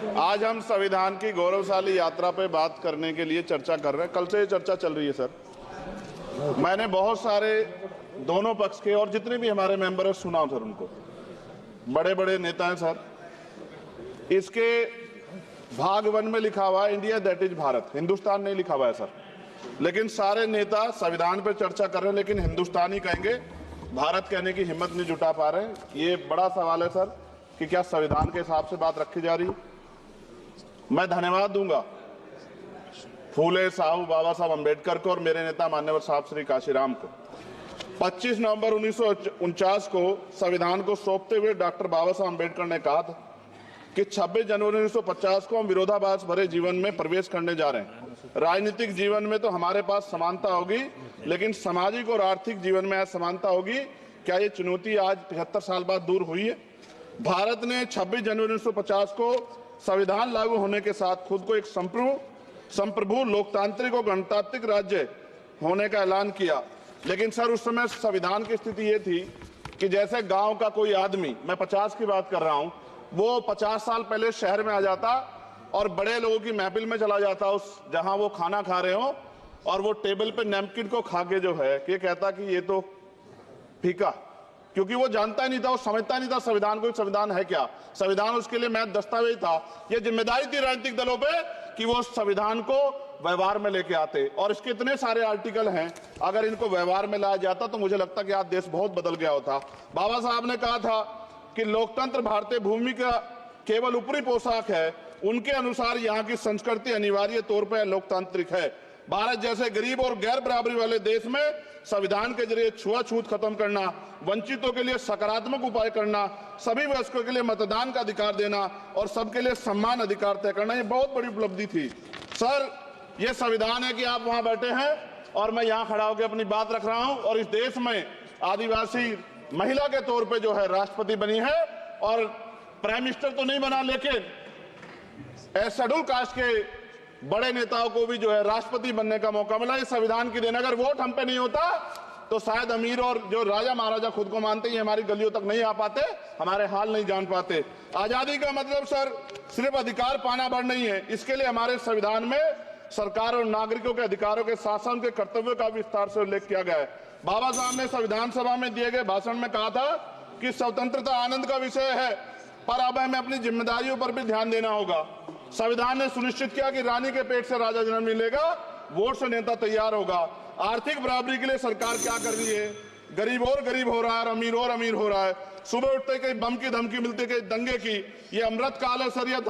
आज हम संविधान की गौरवशाली यात्रा पे बात करने के लिए चर्चा कर रहे हैं। कल से ये चर्चा चल रही है सर। मैंने बहुत सारे दोनों पक्ष के और जितने भी हमारे मेंबर हैं सुना सर, उनको बड़े बड़े नेता हैं सर। इसके भाग 1 में लिखा हुआ है India that is Bharat, Hindustan नहीं लिखा हुआ है सर। लेकिन सारे नेता संविधान पर चर्चा कर रहे हैं, लेकिन हिंदुस्तान ही कहेंगे, भारत कहने की हिम्मत नहीं जुटा पा रहे हैं। ये बड़ा सवाल है सर कि क्या संविधान के हिसाब से बात रखी जा रही है। मैं धन्यवाद दूंगा फूले साहू बाबा साहब अम्बेडकर को और मेरे नेता मान्यवर साहब श्री काशीराम को। 25 नवंबर 1949 को संविधान को सौंपते हुए डॉक्टर बाबा साहब अम्बेडकर ने कहा था कि 26 जनवरी 1950 को हम विरोधाभास भरे जीवन में प्रवेश करने जा रहे हैं। राजनीतिक जीवन में तो हमारे पास समानता होगी, लेकिन सामाजिक और आर्थिक जीवन में असमानता होगी। क्या ये चुनौती आज 75 साल बाद दूर हुई है? भारत ने 26 जनवरी 1950 को संविधान लागू होने के साथ खुद को एक संप्रभु लोकतांत्रिक और गणतांत्रिक राज्य होने का ऐलान किया। लेकिन सर उस समय संविधान की स्थिति ये थी कि जैसे गांव का कोई आदमी, मैं 50 की बात कर रहा हूं, वो 50 साल पहले शहर में आ जाता और बड़े लोगों की महफिल में चला जाता, उस जहां वो खाना खा रहे हो, और वो टेबल पे नैपकिन को खा के जो है ये कहता कि ये तो फीका, क्योंकि वो जानता ही नहीं था, वो समझता नहीं था संविधान को, संविधान है क्या। संविधान उसके लिए महज दस्तावेज था। ये जिम्मेदारी थी राजनीतिक दलों पे कि वो संविधान को व्यवहार में लेके आते। और इसके इतने सारे आर्टिकल हैं, अगर इनको व्यवहार में लाया जाता तो मुझे लगता कि आज देश बहुत बदल गया होता। बाबा साहब ने कहा था कि लोकतंत्र भारतीय भूमि का केवल ऊपरी पोशाक है। उनके अनुसार यहाँ की संस्कृति अनिवार्य तौर पर लोकतांत्रिक है। भारत जैसे गरीब और गैर बराबरी वाले देश में संविधान के जरिए छुआछूत खत्म करना, वंचितों के लिए सकारात्मक उपाय करना, सभी वयस्कों के लिए मतदान का अधिकार देना और सबके लिए सम्मान अधिकार तय करना, ये बहुत बड़ी उपलब्धि थी सर। ये संविधान है कि आप वहां बैठे हैं और मैं यहाँ खड़ा होकर अपनी बात रख रहा हूं, और इस देश में आदिवासी महिला के तौर पे जो है राष्ट्रपति बनी है, और प्राइम मिनिस्टर तो नहीं बना, लेकिन शेड्यूल कास्ट के बड़े नेताओं को भी जो है राष्ट्रपति बनने का मौका मिला। इस संविधान की देन, अगर वोट हम पे नहीं होता तो शायद अमीर और जो राजा महाराजा खुद को मानते हैं हमारी गलियों तक नहीं आ पाते, हमारे हाल नहीं जान पाते। आजादी का मतलब सर सिर्फ अधिकार पाना भर नहीं है। इसके लिए हमारे संविधान में सरकार और नागरिकों के अधिकारों के साथ साथ उनके कर्तव्यों का विस्तार से उल्लेख किया गया है। बाबा साहब ने संविधान सभा में दिए गए भाषण में कहा था कि स्वतंत्रता आनंद का विषय है, पर अब हमें अपनी जिम्मेदारियों पर भी ध्यान देना होगा। संविधान ने सुनिश्चित किया कि रानी के पेट से राजा जन्म नहीं लेगा, वोट से नेता तैयार होगा। आर्थिक बराबरी के लिए सरकार क्या कर रही है? गरीब और गरीब हो रहा है और अमीर हो रहा है। सुबह उठते कहीं बम की धमकी मिलती, कहीं दंगे की। ये अमृत काल है सर, ये